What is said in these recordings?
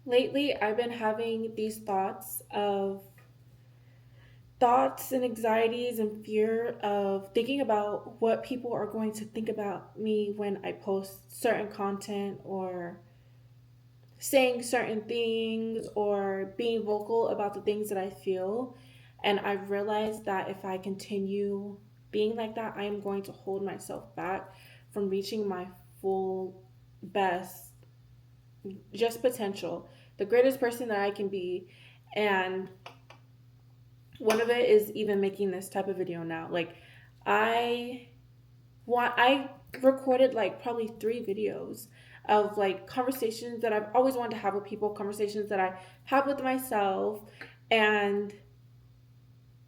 Lately, I've been having these thoughts and anxieties and fear of thinking about what people are going to think about me when I post certain content or saying certain things or being vocal about the things that I feel. And I've realized that if I continue being like that, I am going to hold myself back from reaching my full best, just potential, the greatest person that I can be. And one of it is even making this type of video now. Like I I recorded like probably 3 videos of like conversations that I've always wanted to have with people, conversations that I have with myself, and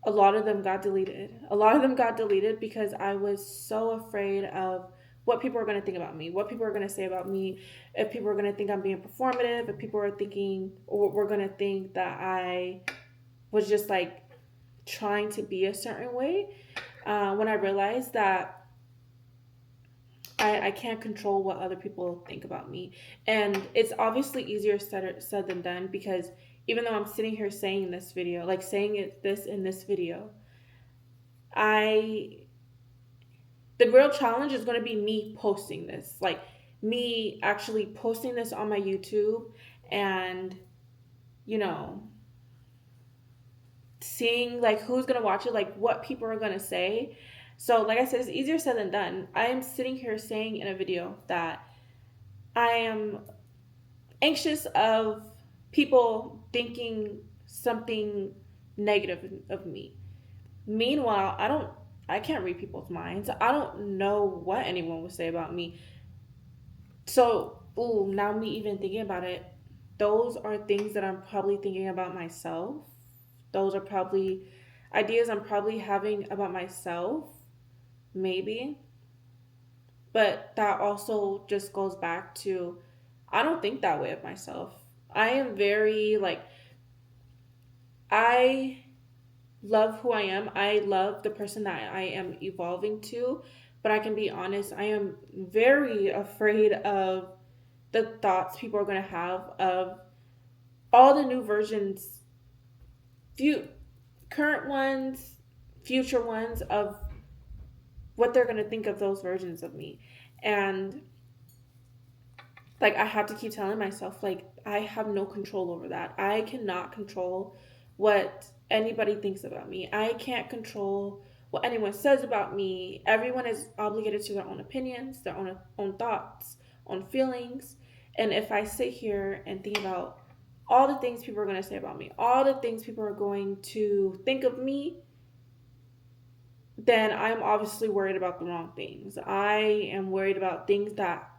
a lot of them got deleted. A lot of them got deleted because I was so afraid of what people are going to think about me, what people are going to say about me, if people are going to think I'm being performative, if people are thinking or we're going to think that I was just like trying to be a certain way. When I realized that I can't control what other people think about me. And it's obviously easier said than done because even though I'm sitting here saying this video, like saying it this in this video, I the real challenge is going to be me posting this, like me actually posting this on my YouTube and you know seeing like who's going to watch it, like what people are going to say. So like I said, it's easier said than done. I am sitting here saying in a video that I am anxious of people thinking something negative of me. Meanwhile, I can't read people's minds. I don't know what anyone would say about me. So, ooh, now me even thinking about it, those are things that I'm probably thinking about myself. Those are probably ideas I'm probably having about myself, maybe. But that also just goes back to I don't think that way of myself. I am very like I love who I am. I love the person that I am evolving to, but I can be honest, I am very afraid of the thoughts people are going to have of all the new versions, few current ones, future ones of what they're going to think of those versions of me. And like I have to keep telling myself like I have no control over that. I cannot control what anybody thinks about me. I can't control what anyone says about me. Everyone is obligated to their own opinions, their own thoughts, own feelings. And if I sit here and think about all the things people are going to say about me, all the things people are going to think of me, then I'm obviously worried about the wrong things. I am worried about things that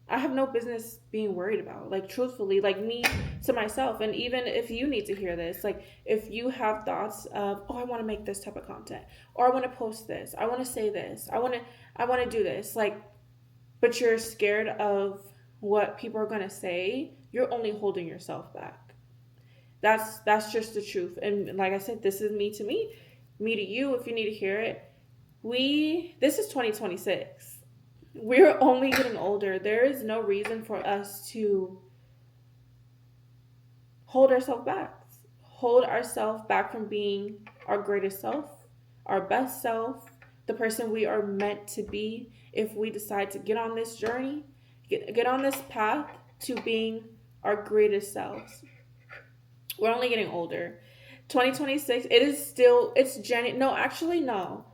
I have no business being worried about. Like, truthfully, like me to myself. And even if you need to hear this, like, if you have thoughts of, oh, I want to make this type of content, or I want to post this, I want to say this, I want to do this, like, but you're scared of what people are going to say, you're only holding yourself back. That's just the truth. And like I said, this is me to you, if you need to hear it. This is 2026. We're only getting older. There is no reason for us to hold ourselves back. Hold ourselves back from being our greatest self, our best self, the person we are meant to be if we decide to get on this journey, get on this path to being our greatest selves. We're only getting older. 2026, it is still, it's January. No, actually, no.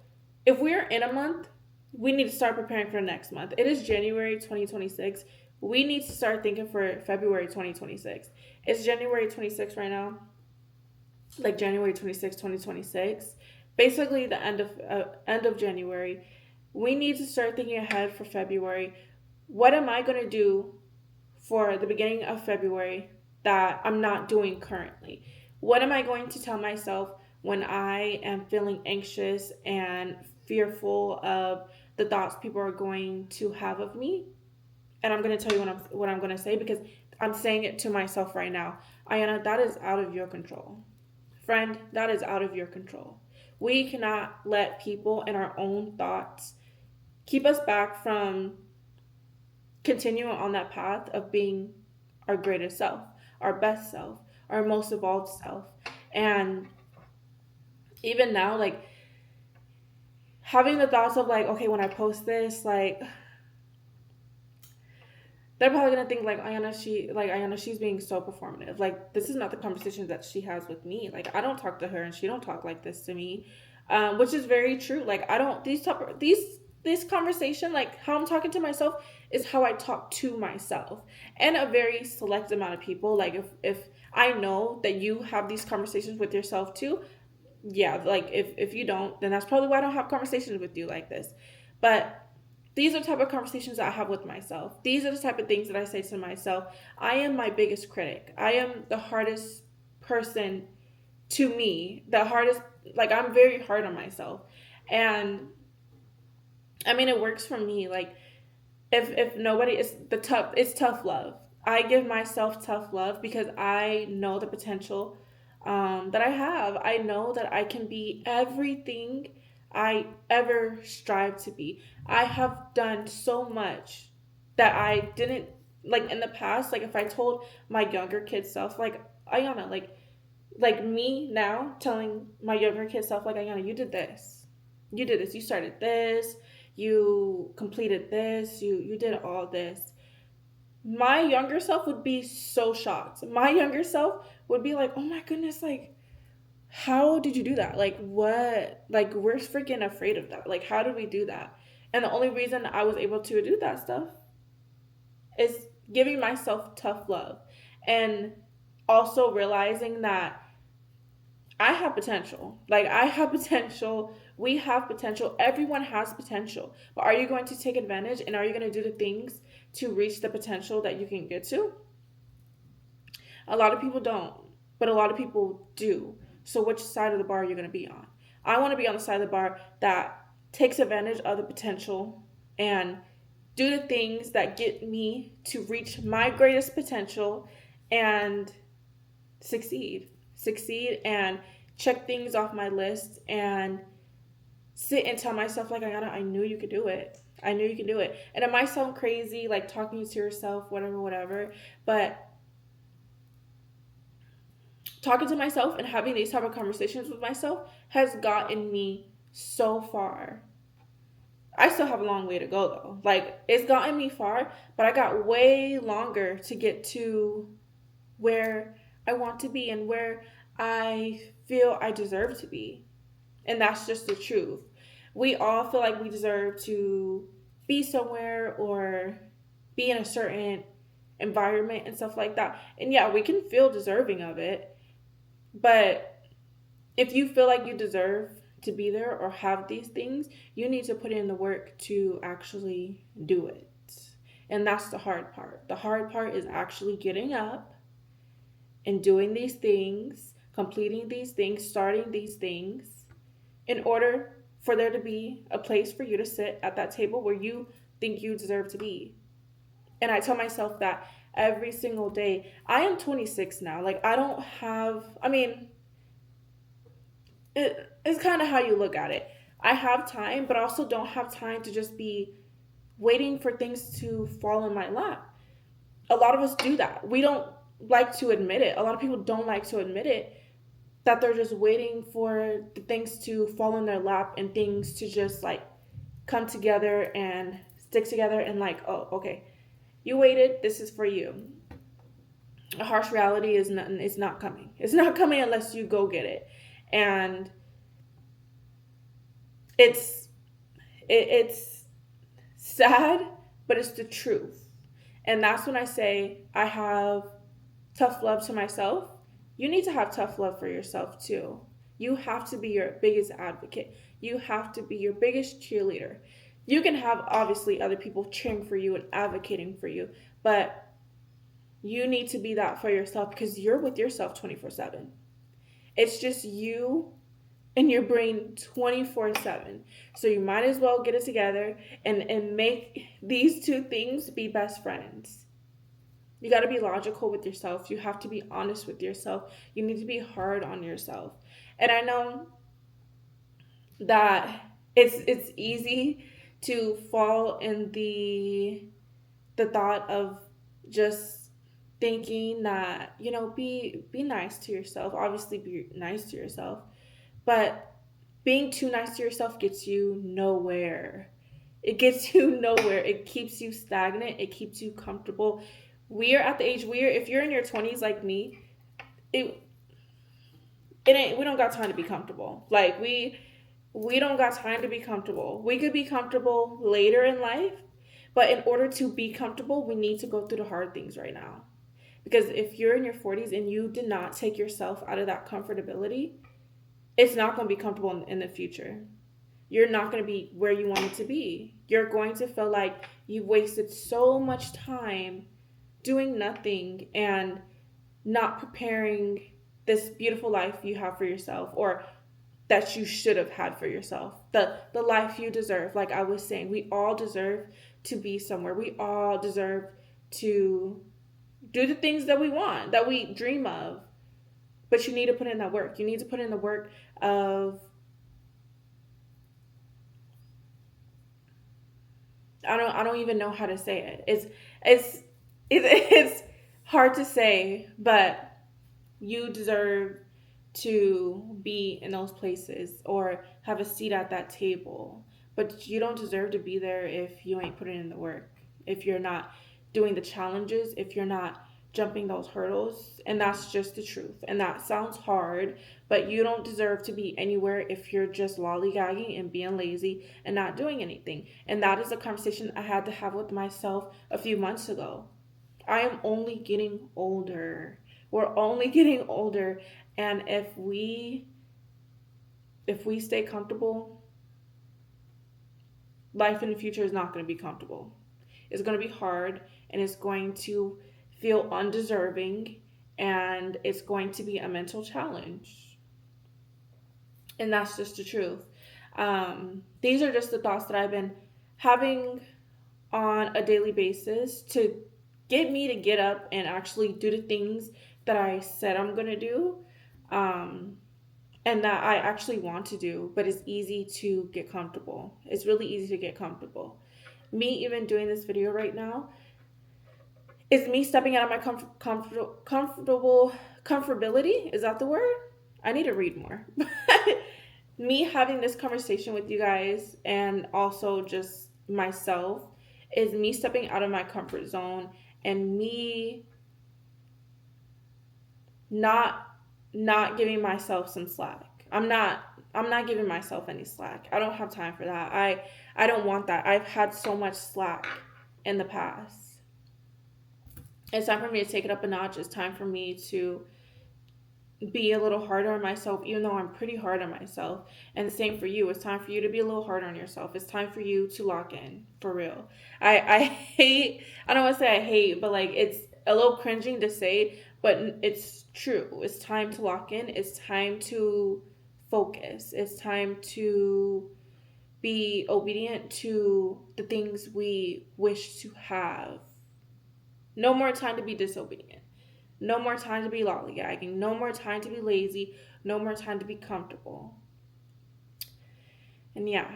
If we're in a month, we need to start preparing for next month. It is January 2026. We need to start thinking for February 2026. It's January 26th right now, like January 26th, 2026. Basically, the end of January. We need to start thinking ahead for February. What am I going to do for the beginning of February that I'm not doing currently? What am I going to tell myself when I am feeling anxious and fearful of the thoughts people are going to have of me? And I'm going to tell you what I'm going to say because I'm saying it to myself right now. Ayana, that is out of your control. Friend, that is out of your control. We cannot let people and our own thoughts keep us back from continuing on that path of being our greatest self, our best self, our most evolved self. And even now, like, having the thoughts of like, okay, when I post this, like, they're probably gonna think like Ayana, she's being so performative. Like, this is not the conversation that she has with me. Like, I don't talk to her and she don't talk like this to me. Which is very true. Like, I don't this conversation, like how I'm talking to myself, is how I talk to myself. And a very select amount of people. Like, if I know that you have these conversations with yourself too, yeah, like if you don't, then that's probably why I don't have conversations with you like this. But these are the type of conversations that I have with myself. These are the type of things that I say to myself. I am my biggest critic. I am the hardest person to me. The hardest, like, I'm very hard on myself. And I mean, it works for me. Like, if nobody, it's tough love. I give myself tough love because I know the potential that I have. I know that I can be everything I ever strive to be. I have done so much that I didn't, like, in the past. Like, if I told my younger kid self, like, Ayana, like me now telling my younger kid self, like, Ayana, you did this, you started this, you completed this, you did all this. My younger self would be so shocked. My younger self would be like, oh my goodness, like, how did you do that? Like, what? Like, we're freaking afraid of that. Like, how did we do that? And the only reason I was able to do that stuff is giving myself tough love, and also realizing that I have potential. Like, I have potential. We have potential. Everyone has potential. But are you going to take advantage, and are you going to do the things to reach the potential that you can get to? A lot of people don't, but a lot of people do. So which side of the bar are you going to be on? I want to be on the side of the bar that takes advantage of the potential and do the things that get me to reach my greatest potential and succeed and check things off my list and sit and tell myself, like, I knew you could do it. I knew you could do it. And it might sound crazy, like talking to yourself, whatever, but talking to myself and having these type of conversations with myself has gotten me so far. I still have a long way to go though. Like, it's gotten me far, but I got way longer to get to where I want to be and where I feel I deserve to be. And that's just the truth. We all feel like we deserve to be somewhere or be in a certain environment and stuff like that. And yeah, we can feel deserving of it. But if you feel like you deserve to be there or have these things, you need to put in the work to actually do it. And that's the hard part. The hard part is actually getting up and doing these things, completing these things, starting these things in order for there to be a place for you to sit at that table where you think you deserve to be. And I tell myself that every single day. I am 26 now. Like, I don't have, I mean, it's kind of how you look at it. I have time, but I also don't have time to just be waiting for things to fall in my lap. A lot of us do that. We don't like to admit it. A lot of people don't like to admit it, that they're just waiting for the things to fall in their lap and things to just like come together and stick together and like, oh, okay, you waited, this is for you. A harsh reality is not, it's not coming. It's not coming unless you go get it. And it's it's sad, but it's the truth. And that's when I say I have tough love to myself. You need to have tough love for yourself too. You have to be your biggest advocate. You have to be your biggest cheerleader. You can have obviously other people cheering for you and advocating for you, but you need to be that for yourself because you're with yourself 24/7. It's just you and your brain 24/7. So you might as well get it together and make these two things be best friends. You got to be logical with yourself. You have to be honest with yourself. You need to be hard on yourself. And I know that it's easy to fall in the thought of just thinking that, be nice to yourself. Obviously be nice to yourself, but being too nice to yourself gets you nowhere. It gets you nowhere. It keeps you stagnant. It keeps you comfortable. We are at the age if you're in your 20s like me, it it ain't we don't got time to be comfortable. Like we don't got time to be comfortable. We could be comfortable later in life, but in order to be comfortable, we need to go through the hard things right now. Because if you're in your 40s and you did not take yourself out of that comfortability, it's not going to be comfortable in the future. You're not going to be where you want it to be. You're going to feel like you've wasted so much time doing nothing and not preparing this beautiful life you have for yourself, or that you should have had for yourself. The life you deserve. Like I was saying, we all deserve to be somewhere. We all deserve to do the things that we want, that we dream of. But you need to put in that work. You need to put in the work of I don't even know how to say it. It's hard to say, but you deserve to be in those places or have a seat at that table. But you don't deserve to be there if you ain't putting in the work. If you're not doing the challenges, if you're not jumping those hurdles, and that's just the truth. And that sounds hard, but you don't deserve to be anywhere if you're just lollygagging and being lazy and not doing anything. And that is a conversation I had to have with myself a few months ago. I am only getting older. We're only getting older, and if we stay comfortable, life in the future is not going to be comfortable. It's going to be hard, and it's going to feel undeserving, and it's going to be a mental challenge. And that's just the truth. These are just the thoughts that I've been having on a daily basis to get me to get up and actually do the things that I said I'm going to do, um, and that I actually want to do, but it's easy to get comfortable. It's really easy to get comfortable. Me even doing this video right now is me stepping out of my comfortability. Is that the word? I need to read more. Me having this conversation with you guys and also just myself is me stepping out of my comfort zone and me not not giving myself some slack. I'm not giving myself any slack. I don't have time for that. I don't want that. I've had so much slack in the past. It's time for me to take it up a notch. It's time for me to be a little harder on myself, even though I'm pretty hard on myself. And the same for you. It's time for you to be a little harder on yourself. It's time for you to lock in, for real. I hate, I don't want to say I hate, but like it's a little cringing to say, but it's true. It's time to lock in. It's time to focus. It's time to be obedient to the things we wish to have. No more time to be disobedient. No more time to be lollygagging. No more time to be lazy. No more time to be comfortable. And yeah,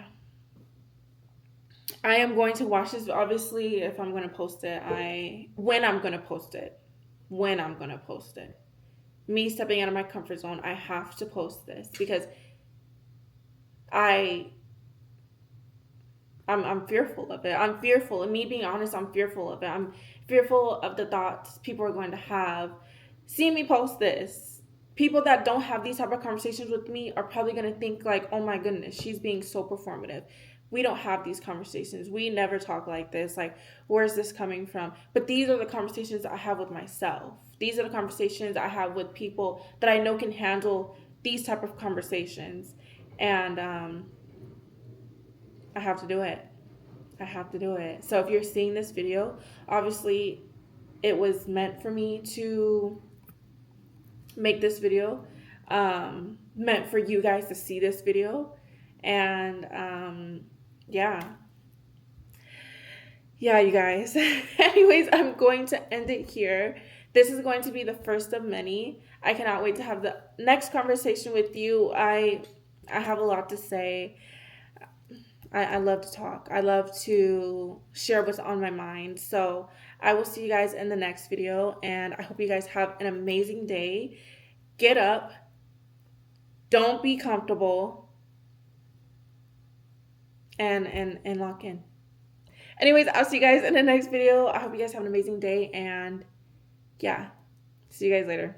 I am going to watch this. Obviously, if I'm going to post it, when I'm going to post it. When I'm going to post it. Me stepping out of my comfort zone, I have to post this because I'm fearful of it. I'm fearful. And me being honest, I'm fearful of it. I'm fearful of the thoughts people are going to have. Seeing me post this, people that don't have these type of conversations with me are probably going to think like, oh my goodness, she's being so performative. We don't have these conversations. We never talk like this. Like, where's this coming from? But these are the conversations I have with myself. These are the conversations I have with people that I know can handle these type of conversations. And I have to do it. I have to do it. So if you're seeing this video, obviously it was meant for me to make this video, meant for you guys to see this video. And yeah, you guys. Anyways, I'm going to end it here. This is going to be the first of many. I cannot wait to have the next conversation with you. I have a lot to say. I love to talk. I love to share what's on my mind. So I will see you guys in the next video, and I hope you guys have an amazing day. Get up. Don't be comfortable. And lock in. Anyways, I'll see you guys in the next video. I hope you guys have an amazing day, and yeah, see you guys later.